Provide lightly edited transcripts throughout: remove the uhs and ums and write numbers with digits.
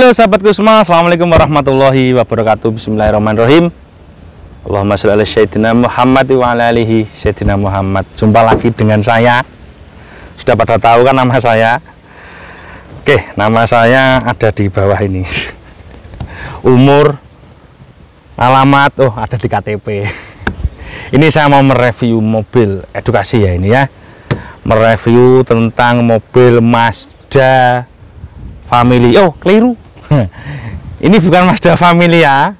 Halo sahabatku semua, assalamualaikum warahmatullahi wabarakatuh. Bismillahirrahmanirrahim. Allahumma sholli ala sayyidina Muhammad wa ala alihi sayyidina Muhammad. Jumpa lagi dengan saya. Sudah pada tahu kan nama saya? Oke, nama saya ada di bawah ini. Umur, alamat, oh ada di KTP. Ini saya mau mereview mobil edukasi ya ini ya. Mereview tentang mobil Mazda Family. Oh, keliru. Ini bukan Mazda Family ya.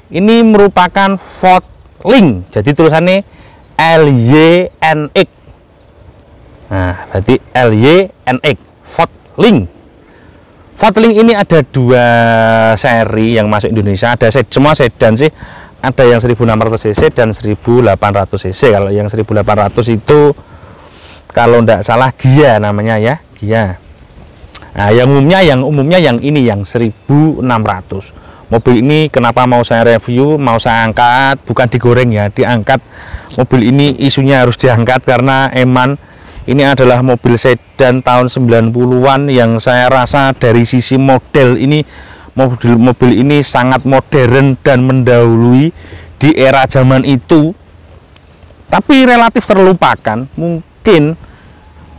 Ini merupakan Ford Link. Jadi tulisannya LYNX. Nah, berarti LYNX Ford Link. Ford Link ini ada dua seri yang masuk Indonesia. Ada semua sedan sih. Ada yang 1600 cc dan 1800 cc. Kalau yang 1800 itu kalau tidak salah Gia namanya ya, Gia. Nah, yang umumnya yang ini yang 1600. Mobil ini kenapa mau saya review, mau saya angkat, bukan digoreng ya, diangkat. Mobil ini isunya harus diangkat karena emang ini adalah mobil sedan tahun 90-an yang saya rasa dari sisi model ini mobil ini sangat modern dan mendahului di era zaman itu. Tapi relatif terlupakan. Mungkin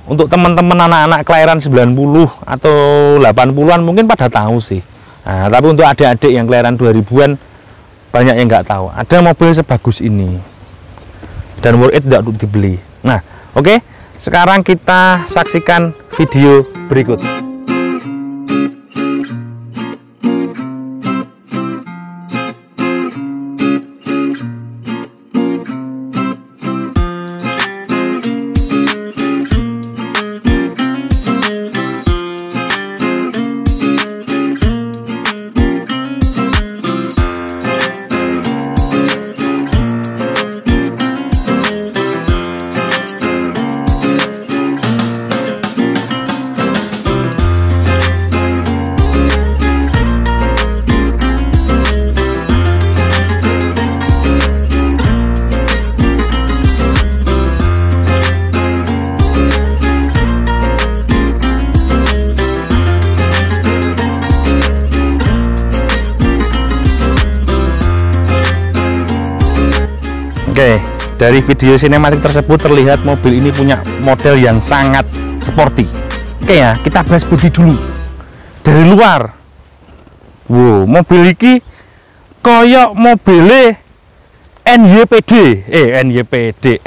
untuk teman-teman anak-anak kelahiran 90 atau 80-an mungkin pada tahu sih. Nah, tapi untuk adik-adik yang kelahiran 2000-an banyak yang nggak tahu. Ada mobil sebagus ini. Dan worth it tidak untuk dibeli. Nah, oke. Sekarang kita saksikan video berikut. Oke, dari video sinematik tersebut terlihat mobil ini punya model yang sangat sporty. Oke ya, kita bahas bodi dulu. Dari luar. Wow, mobil ini koyok mobilnya NYPD,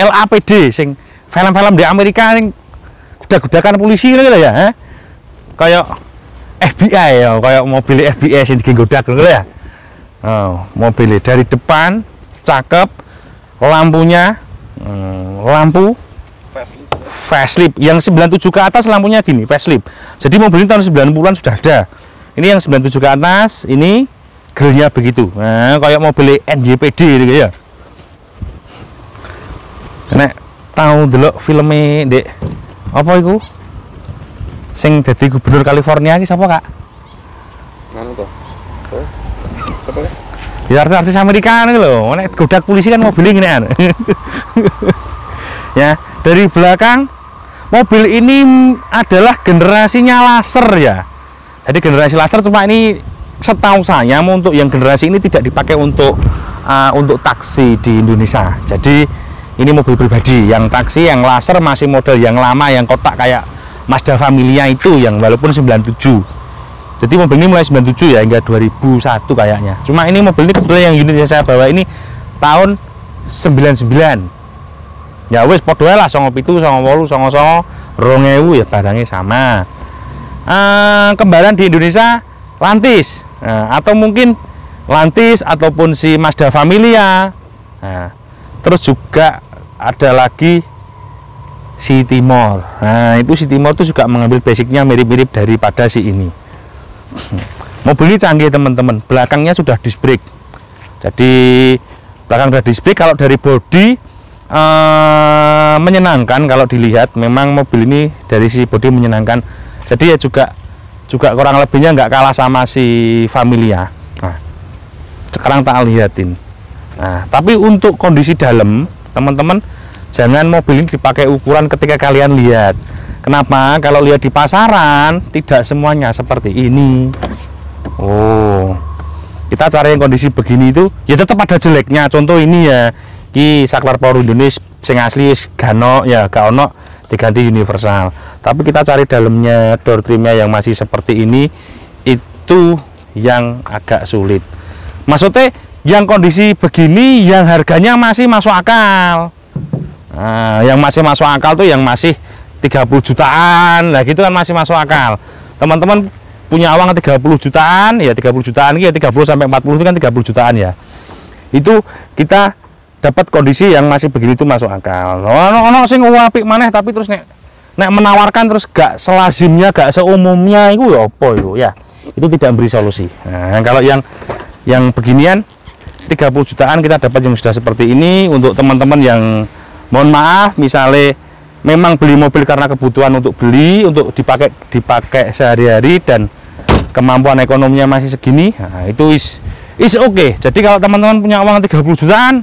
LAPD sing film-film di Amerika sing gudak-gudakan polisi gitu ya, kayak FBI ya, kayak mobil FBI sing digodak gitu ya. Oh, mobilnya dari depan cakep. Lampunya lampu facelift yang 97 ke atas, lampunya gini facelift. Jadi mobil ini tahun 90-an sudah ada. Ini yang 97 ke atas, ini grillnya begitu. Nah, kayak mobil NYPD gitu ya. Nek tahu delok filmnya Dek apa itu? Sing dadi gubernur California iki sapa, Kak? Mana tuh? Apa ya? Ya artis Amerika nih loh, nek godak polisi kan mobil ini kan. Ya, dari belakang mobil ini adalah generasinya laser ya. Jadi generasi laser, cuma ini setahu saya untuk yang generasi ini tidak dipakai untuk taksi di Indonesia. Jadi ini mobil pribadi, yang taksi yang laser masih model yang lama yang kotak kayak Mazda Familia itu yang walaupun 97. Jadi mobil ini mulai 97 ya hingga 2001 kayaknya. Cuma ini mobil ini kebetulan yang unit yang saya bawa ini tahun 99. Ya wes podoe lah 97, 98, 99, 2000 ya barangnya sama. Kembaran di Indonesia Lantis. Atau mungkin Lantis ataupun si Mazda Familia. Terus juga ada lagi si Timor. Nah, itu si Timor itu juga mengambil basicnya mirip-mirip daripada si ini. Mobil ini canggih teman-teman, belakangnya sudah disc brake. Jadi belakang sudah disc brake. Kalau dari bodi menyenangkan kalau dilihat, memang mobil ini dari si bodi menyenangkan. Jadi ya juga kurang lebihnya nggak kalah sama si Familia. Nah, sekarang tak lihatin. Nah, tapi untuk kondisi dalam teman-teman, jangan mobil ini dipakai ukuran ketika kalian lihat. Kenapa? Kalau lihat di pasaran tidak semuanya seperti ini. Oh, kita cari yang kondisi begini itu ya tetap ada jeleknya. Contoh ini ya, ki saklar power Indonesia sing asli gano ya gak ono diganti universal. Tapi kita cari dalamnya, door trimnya yang masih seperti ini, itu yang agak sulit. Maksudnya yang kondisi begini yang harganya masih masuk akal. Nah, yang masih masuk akal tuh yang masih 30 jutaan. Nah, gitu kan masih masuk akal. Teman-teman punya uang 30 jutaan, ya 30 jutaan ya 30 sampai 40 itu kan 30 jutaan ya. Itu kita dapat kondisi yang masih begini itu masuk akal. Ono sing apik maneh tapi terus nek menawarkan terus gak selazimnya, gak seumumnya itu ya apa itu ya. Itu tidak memberi solusi. Nah, kalau yang beginian 30 jutaan kita dapat yang sudah seperti ini. Untuk teman-teman yang mohon maaf misalnya memang beli mobil karena kebutuhan untuk beli, untuk dipakai sehari-hari dan kemampuan ekonominya masih segini, nah itu is oke. Jadi kalau teman-teman punya uang 30 jutaan,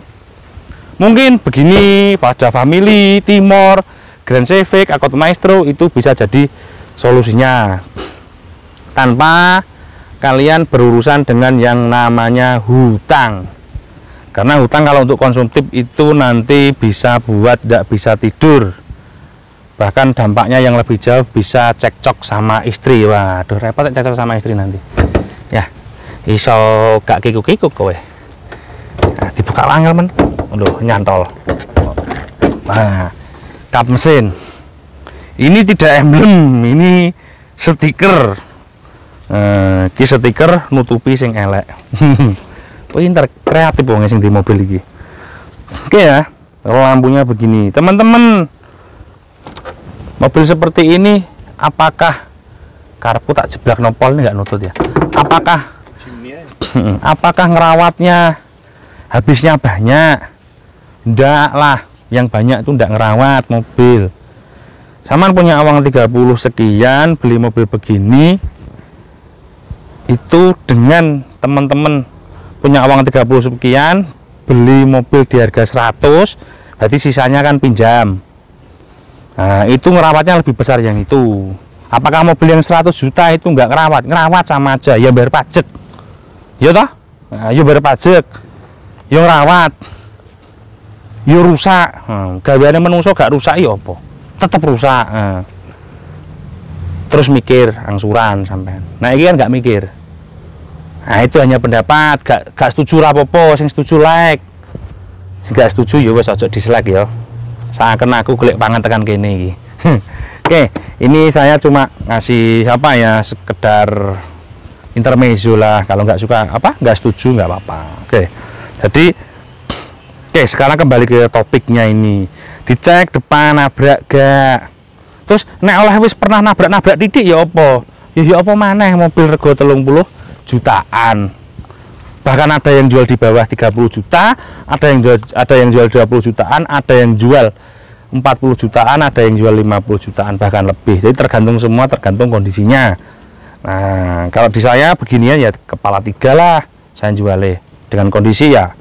mungkin begini, Fazda Family, Timor, Grand Civic, Accord Maestro itu bisa jadi solusinya tanpa kalian berurusan dengan yang namanya hutang. Karena hutang kalau untuk konsumtif itu nanti bisa buat tidak bisa tidur. Bahkan dampaknya yang lebih jauh bisa cekcok sama istri. Waduh, repot cekcok sama istri nanti. Ya, iso gak kikuk-kikuk kowe. Nah, dibuka langgar men. Aduh, nyantol. Nah, kap mesin. Ini tidak emblem, ini stiker. Ki stiker nutupi sing elek. Pinter, kreatif wong sing di mobil iki. Oke ya, lampunya begini. Teman-teman, mobil seperti ini apakah karepku tak jeblak nopol ini nggak nutut ya? Apakah ngerawatnya habisnya banyak? Ndak lah, yang banyak itu ndak ngerawat mobil. Saman punya uang 30 sekian beli mobil begini, itu dengan teman-teman punya uang 30 sekian beli mobil di harga 100, berarti sisanya kan pinjam. Nah, itu ngerawatnya lebih besar yang itu. Apakah mobil yang 100 juta itu nggak ngerawat sama aja, ya bayar pajak ya toh. Nah, ya bayar pajak, ya ngerawat, ya rusak. Gaweane menungso gak rusak ya apa, tetep rusak. Terus mikir angsuran sampean. Nah, ini kan nggak mikir. Nah, itu hanya pendapat, gak setuju rapopo, sing setuju like, sing gak setuju ya wes aja dislike ya. Seakan aku golek pangan tekan kene iki. Oke, ini saya cuma ngasih apa ya, sekedar intermezzo lah. Kalau nggak suka nggak setuju nggak apa-apa. Oke, jadi sekarang kembali ke topiknya ini. Dicek depan nabrak gak. Terus nek oleh wis pernah nabrak titik ya apa? Ya apa maneh mobil rego 30 jutaan. Bahkan ada yang jual di bawah 30 juta, ada yang jual 20 jutaan, ada yang jual 40 jutaan, ada yang jual 50 jutaan, bahkan lebih. Jadi tergantung kondisinya. Nah, kalau di saya beginian ya kepala 3 lah saya jualnya. Dengan kondisi ya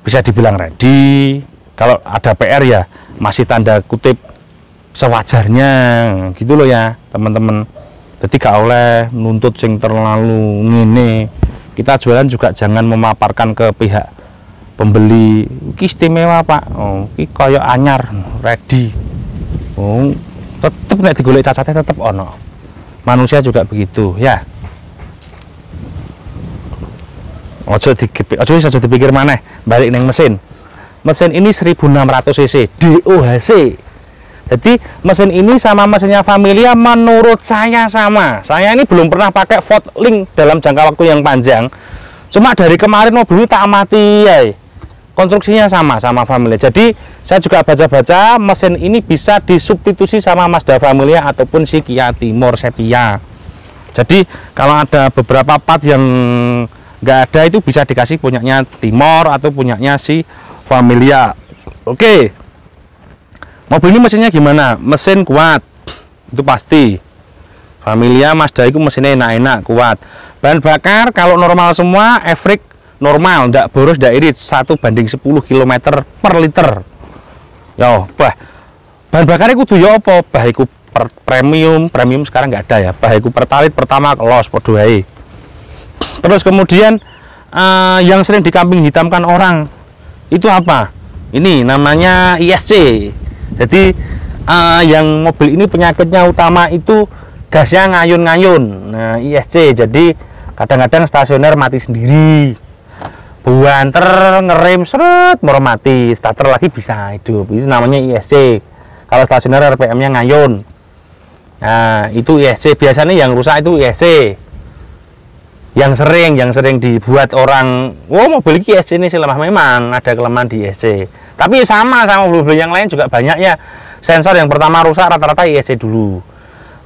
bisa dibilang ready. Kalau ada PR ya masih tanda kutip sewajarnya gitu loh ya teman-teman. Jadi gak oleh nuntut sing terlalu ngene. Kita jualan juga jangan memaparkan ke pihak pembeli iki istimewa Pak, iki kaya anyar ready. Tetep nek digolek cacatnya tetep ono. Manusia juga begitu ya. Ojo dipikir maneh, balik neng mesin. Mesin ini 1600 cc DOHC. Jadi mesin ini sama mesinnya Familia menurut saya sama. Saya ini belum pernah pakai Ford Link dalam jangka waktu yang panjang. Cuma dari kemarin mobil ini tak amati ya. Konstruksinya sama Familia. Jadi saya juga baca-baca mesin ini bisa disubstitusi sama Mazda Familia ataupun si Kia Timor Sepia. Jadi kalau ada beberapa part yang nggak ada itu bisa dikasih punyanya Timor atau punyanya si Familia. Oke. Mobil ini mesinnya gimana? Mesin kuat, itu pasti. Familia Mazda itu mesinnya enak-enak, kuat. Bahan bakar kalau normal semua, average normal, ndak boros, ndak irit, 1/10 km per liter. Yo, bahan bakar itu ya apa? Bahiku premium sekarang nggak ada ya. Bahiku pertalit pertama los podo wae. Terus kemudian yang sering dikambing hitamkan orang itu apa? Ini namanya ISC. Jadi yang mobil ini penyakitnya utama itu gasnya ngayun-ngayun. Nah, ISC. Jadi kadang-kadang stasioner mati sendiri, buanter ngerem seret mau mati, starter lagi bisa hidup. Itu namanya ISC. Kalau stasioner RPM-nya ngayun. Nah, itu ISC. Biasanya yang rusak itu ISC. Yang sering dibuat orang, oh mobil ini ISC ini sih lemah, memang ada kelemahan di ISC. Tapi sama mobil-mobil yang lain juga banyak ya. Sensor yang pertama rusak rata-rata ISC dulu.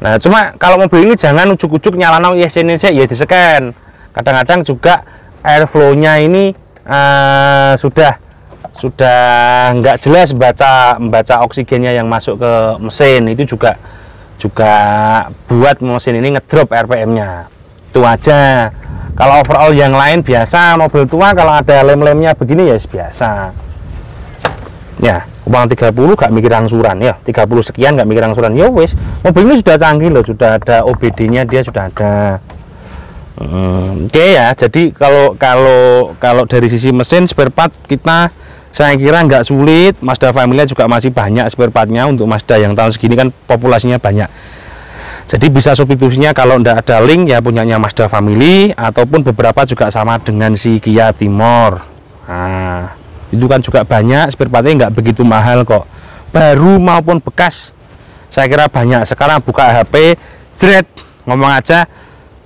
Nah, cuma kalau mobil ini jangan ujuk-ujuk nyalano ISC ini ya di-scan. Kadang-kadang juga airflow-nya ini sudah nggak jelas membaca oksigennya yang masuk ke mesin. Itu juga buat mesin ini ngedrop RPM-nya. Itu aja. Kalau overall yang lain biasa, mobil tua kalau ada lem-lemnya begini ya biasa. Ya, uang 30 gak mikir angsuran ya, 30 sekian gak mikir angsuran. Ya wes, mobil ini sudah canggih loh, sudah ada OBD-nya, dia sudah ada. Oke ya, jadi kalau dari sisi mesin spare part kita saya kira nggak sulit. Mazda Familia juga masih banyak spare partnya untuk Mazda yang tahun segini kan populasinya banyak. Jadi bisa substitusinya kalau tidak ada link ya punyanya Mazda Family, ataupun beberapa juga sama dengan si Kia Timor. Nah, itu kan juga banyak spare partnya, nggak begitu mahal kok, baru maupun bekas saya kira banyak. Sekarang buka HP jret ngomong aja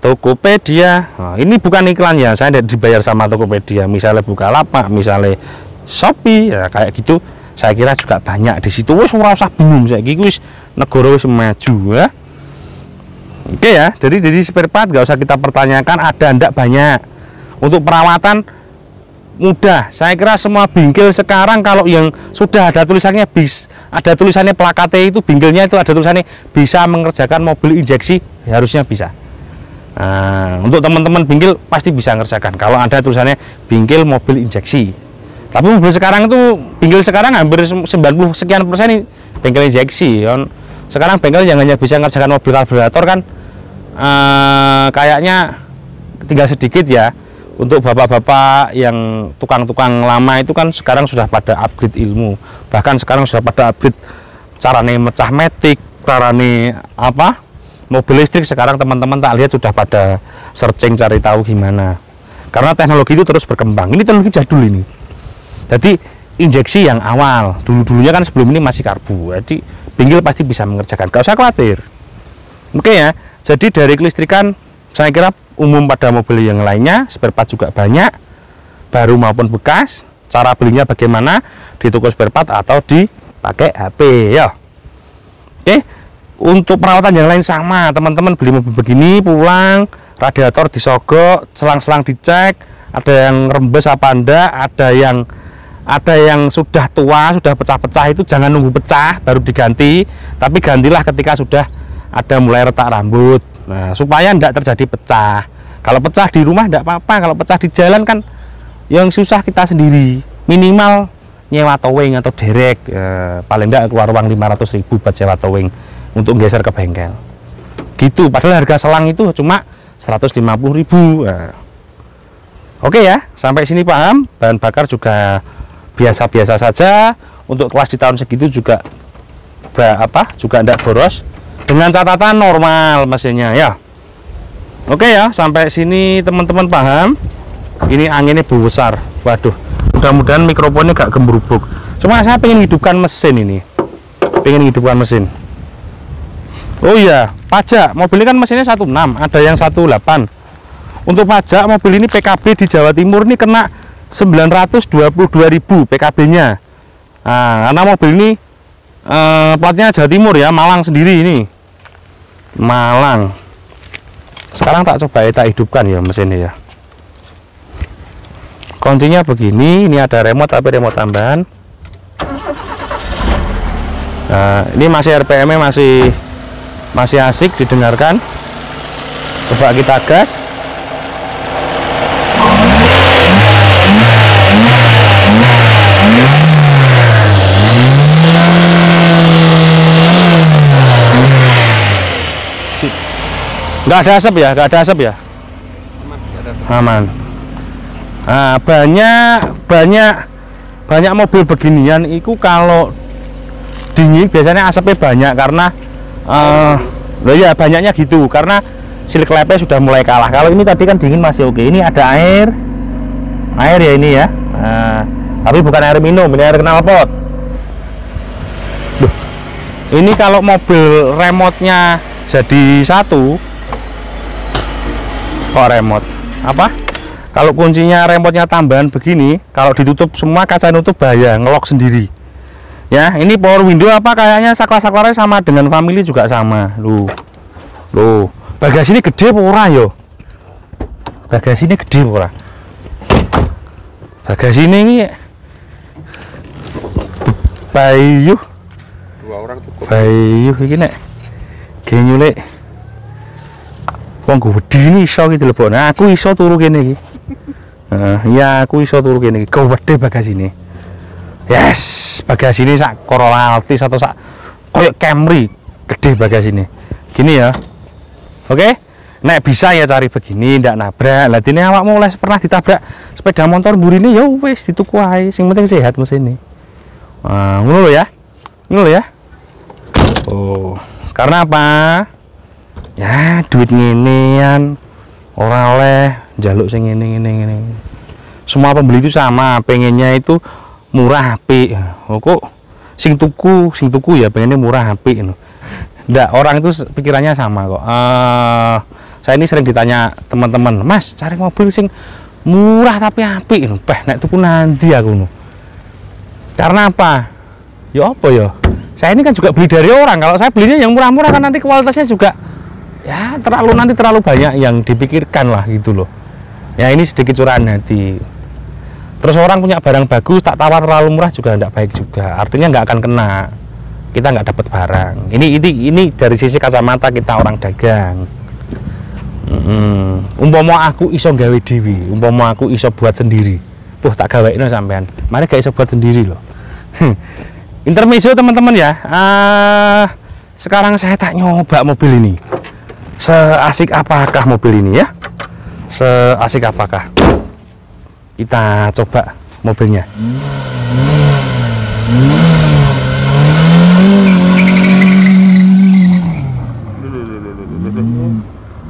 Tokopedia. Nah, ini bukan iklan ya, saya tidak dibayar sama Tokopedia. Misalnya Bukalapak, misalnya Shopee ya kayak gitu, saya kira juga banyak di situ. Wes ora usah bingung, saya wis negara wis maju ya. Oke ya, jadi spare part nggak usah kita pertanyakan ada ndak banyak. Untuk perawatan mudah. Saya kira semua bengkel sekarang kalau yang sudah ada tulisannya ada tulisannya plakate itu, bengkelnya itu ada tulisannya bisa mengerjakan mobil injeksi, ya harusnya bisa. Nah, untuk teman-teman bengkel pasti bisa ngerjakan kalau ada tulisannya bengkel mobil injeksi. Tapi mobil sekarang itu bengkel sekarang hampir 90 sekian persen ini bengkel injeksi. Sekarang bengkel yang hanya bisa ngerjakan mobil karburator kan kayaknya tinggal sedikit ya. Untuk bapak-bapak yang tukang-tukang lama itu kan sekarang sudah pada upgrade ilmu, bahkan sekarang sudah pada upgrade carane mecah metik, carane apa mobil listrik. Sekarang teman-teman tak lihat sudah pada searching cari tahu gimana, karena teknologi itu terus berkembang. Ini teknologi jadul ini. Jadi injeksi yang awal dulunya kan, sebelum ini masih karbu, jadi bengkel pasti bisa mengerjakan, gak usah khawatir. Oke ya, jadi dari kelistrikan saya kira umum pada mobil yang lainnya, spare part juga banyak, baru maupun bekas. Cara belinya bagaimana? Di toko spare part atau dipakai HP ya. Oke, untuk perawatan yang lain sama, teman-teman beli mobil begini pulang, radiator disogok, selang-selang dicek, ada yang rembes apa enggak, ada yang sudah tua, sudah pecah-pecah, itu jangan nunggu pecah baru diganti, tapi gantilah ketika sudah ada mulai retak rambut. Nah, supaya tidak terjadi pecah. Kalau pecah di rumah tidak apa-apa, kalau pecah di jalan kan yang susah kita sendiri. Minimal nyewa towing atau derek, paling tidak keluar uang 500.000 buat sewa towing untuk geser ke bengkel gitu. Padahal harga selang itu cuma 150.000. Oke ya, sampai sini paham. Bahan bakar juga biasa-biasa saja. Untuk kelas di tahun segitu juga juga tidak boros, dengan catatan normal mesinnya ya. Oke ya, sampai sini teman-teman paham. Ini anginnya besar, waduh, mudah-mudahan mikrofonnya gak gembrubuk. Cuma saya pengen hidupkan mesin ini, oh iya, pajak mobil ini kan mesinnya 16, ada yang 18. Untuk pajak mobil ini PKB di Jawa Timur ini kena 922.000 PKB nya. Nah, karena mobil ini platnya Jawa Timur ya, Malang sendiri ini, Malang. Sekarang tak coba kita hidupkan ya mesinnya ya. Kuncinya begini, ini ada remote tapi remote tambahan. Nah, ini masih RPM-nya masih asik didengarkan. Coba kita gas. Nggak ada asap ya, aman. Nah, banyak mobil beginian itu kalau dingin biasanya asapnya banyak karena loh ya banyaknya gitu karena silik lepnya sudah mulai kalah. Kalau ini tadi kan dingin masih oke. Ini ada air ya ini ya. Nah, tapi bukan air minum, ini air knalpot. Duh, ini kalau mobil remote-nya jadi satu kok remote apa? Kalau kuncinya remote-nya tambahan begini, kalau ditutup semua kaca nutup bahaya, ngelok sendiri. Ya, ini power window apa kayaknya saklar-saklarnya sama dengan family juga sama. Loh, bagasi ini gede apa ora yo? Bagasi ini gede apa ora? Bagasi ini Bayu. 2 orang cukup. Bayu iki nek genyule wong gede ini iso gitu lho, Nah, aku iso turu kene iki. Ya aku iso turu kene iki. Gede bagasi ini. Yes, bagasi ini sak Corolla Altis atau sak koyok Camry gede bagasi ini. Gini ya. Oke? Nek bisa ya cari begini ndak nabrak. Lah dene awakmu oleh pernah ditabrak sepeda motor mburine ya wis dituku ae. Sing penting sehat mesine. Ngono lho ya. Ngono lho ya. Oh, karena apa? Ya duit ngenean ora oleh njaluk sing ngene. Semua pembeli itu sama, pengennya itu murah apik. Kok sing tuku ya pengennya murah apik ngono. Ndak, orang itu pikirannya sama kok. Saya ini sering ditanya teman-teman, "Mas, cari mobil sing murah tapi apik ngono." Nek tuku nanti aku ngono. Karena apa? Ya apa ya? Saya ini kan juga beli dari orang. Kalau saya belinya yang murah-murah kan nanti kualitasnya juga ya terlalu banyak yang dipikirkan lah gitu loh. Ya ini sedikit curahan hati. Terus orang punya barang bagus tak tawar terlalu murah juga tidak baik juga. Artinya nggak akan kena. Kita nggak dapat barang. Ini dari sisi kacamata kita orang dagang. Umpama aku iso gawe dhewe, umpama aku iso buat sendiri. Tak gaweino sampean. Mari gak iso buat sendiri loh. Intermezzo teman-teman ya. Sekarang saya tak nyoba mobil ini. Seasik apakah mobil ini ya? Seasik apakah? Kita coba mobilnya.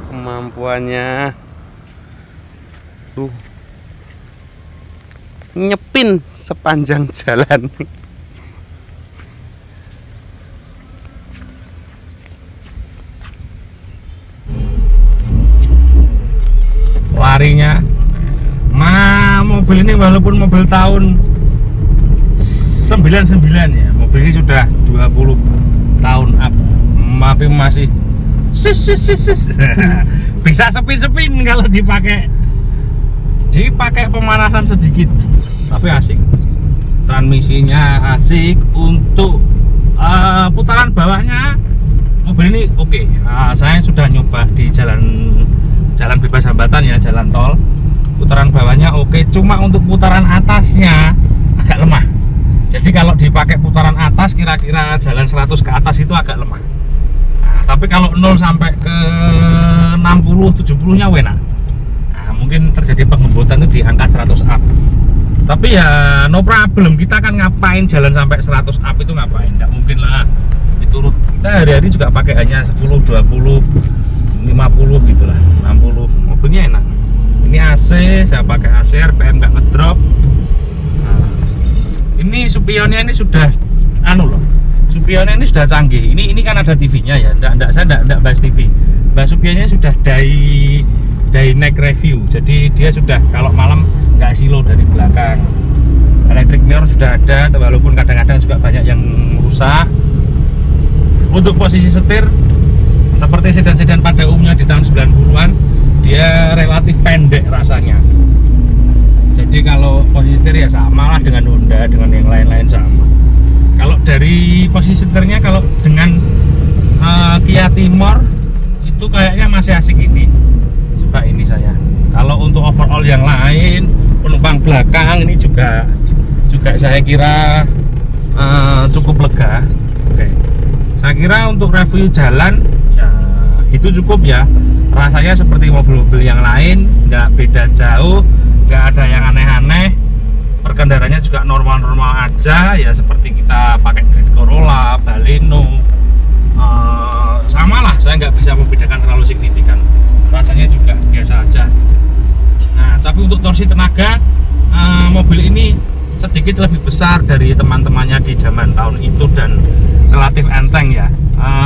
Kemampuannya tuh nyepin sepanjang jalan. Larinya mobil ini walaupun mobil tahun 99 ya, mobil ini sudah 20 tahun up, tapi masih bisa sepin-sepin kalau dipakai pemanasan sedikit, tapi asik. Transmisinya asik. Untuk putaran bawahnya mobil ini oke. Saya sudah nyoba di jalan bebas hambatan ya, jalan tol. Putaran bawahnya oke, cuma untuk putaran atasnya agak lemah. Jadi kalau dipakai putaran atas kira-kira jalan 100 ke atas itu agak lemah. Tapi kalau 0 sampai ke 60-70 nya enak. Mungkin terjadi pengembotan itu di angka 100 up. Tapi ya no problem, kita kan ngapain jalan sampai 100 up itu ngapain? Nggak mungkin lah diturut. Kita hari-hari juga pakai hanya 10, 20, 50 gitulah, 60. Mobilnya enak. Ini AC, saya pakai AC, RPM nggak ngedrop. Ini supionnya ini sudah supionnya ini sudah canggih. Ini kan ada TV-nya ya. Saya enggak bahas TV. Bahas supionnya sudah dari night review. Jadi dia sudah kalau malam nggak silo dari belakang. Electric mirror sudah ada, walaupun kadang-kadang juga banyak yang rusak. Untuk posisi setir seperti sedan-sedan pada umumnya di tahun 90-an, dia relatif pendek rasanya. Jadi kalau posisi setir ya sama lah dengan Honda, dengan yang lain-lain sama. Kalau dari posisi setirnya, kalau dengan Kia Timor itu kayaknya masih asik ini. Suka ini saya. Kalau untuk overall yang lain, penumpang belakang ini juga saya kira cukup lega. Oke. Saya kira untuk review jalan ya itu cukup ya. rasanya seperti mobil-mobil yang lain, nggak beda jauh, nggak ada yang aneh-aneh. Perkendaranya juga normal-normal aja ya, seperti kita pakai Grand Corolla, Baleno, sama lah. Saya nggak bisa membedakan terlalu signifikan, rasanya juga biasa aja. Nah, tapi untuk torsi tenaga mobil ini sedikit lebih besar dari teman-temannya di zaman tahun itu dan relatif enteng ya.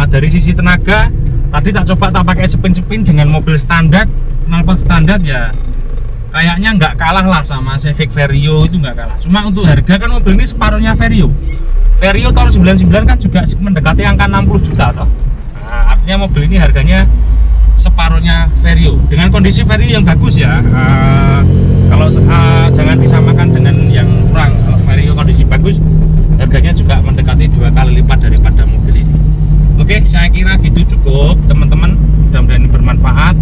Dari sisi tenaga tadi tak pakai spin-spin dengan mobil standar, knalpot standar ya, kayaknya nggak kalah lah sama Civic Vario, itu nggak kalah. Cuma untuk harga kan mobil ini separuhnya Vario. Vario tahun 99 kan juga mendekati angka 60 juta toh. Nah, artinya mobil ini harganya separuhnya Vario dengan kondisi Vario yang bagus ya. Kalau jangan disamakan dengan yang kurang. Kalau Vario kondisi bagus, harganya juga mendekati 2 kali lipat daripada mobil ini. Oke, saya kira gitu cukup teman-teman. Mudah-mudahan ini bermanfaat.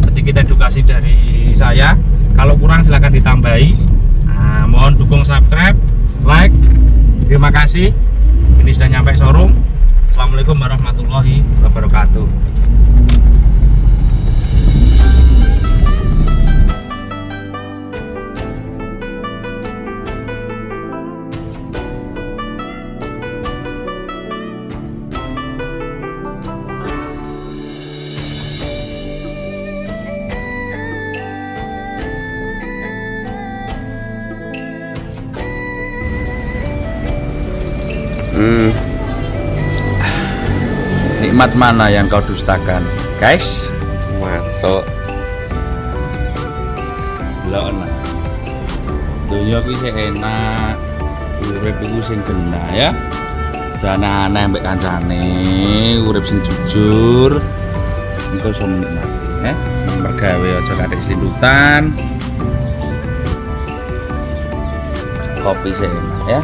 Sedikit edukasi dari saya. Kalau kurang silahkan ditambahi. Mohon dukung subscribe, like. Terima kasih. Ini sudah nyampe showroom. Assalamualaikum warahmatullahi wabarakatuh. Nikmat mana yang kau dustakan, guys? Masuk. Lho enak. Dunia iki sik enak. Urip iku sing kena ya. Jangan aneh mbek kancane, urip sing jujur. Engko iso menikmati, mergawe aja kadek selindutan. Kopi sik enak ya.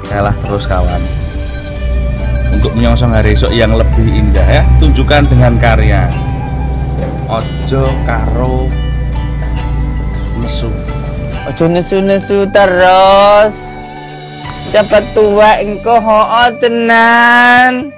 Kalah terus kawan. Untuk menyongsong hari esok yang lebih indah ya, tunjukkan dengan karya. Ojo karo nesu. Ojo nesu-nesu terus. Cepet tua engko hoo tenan.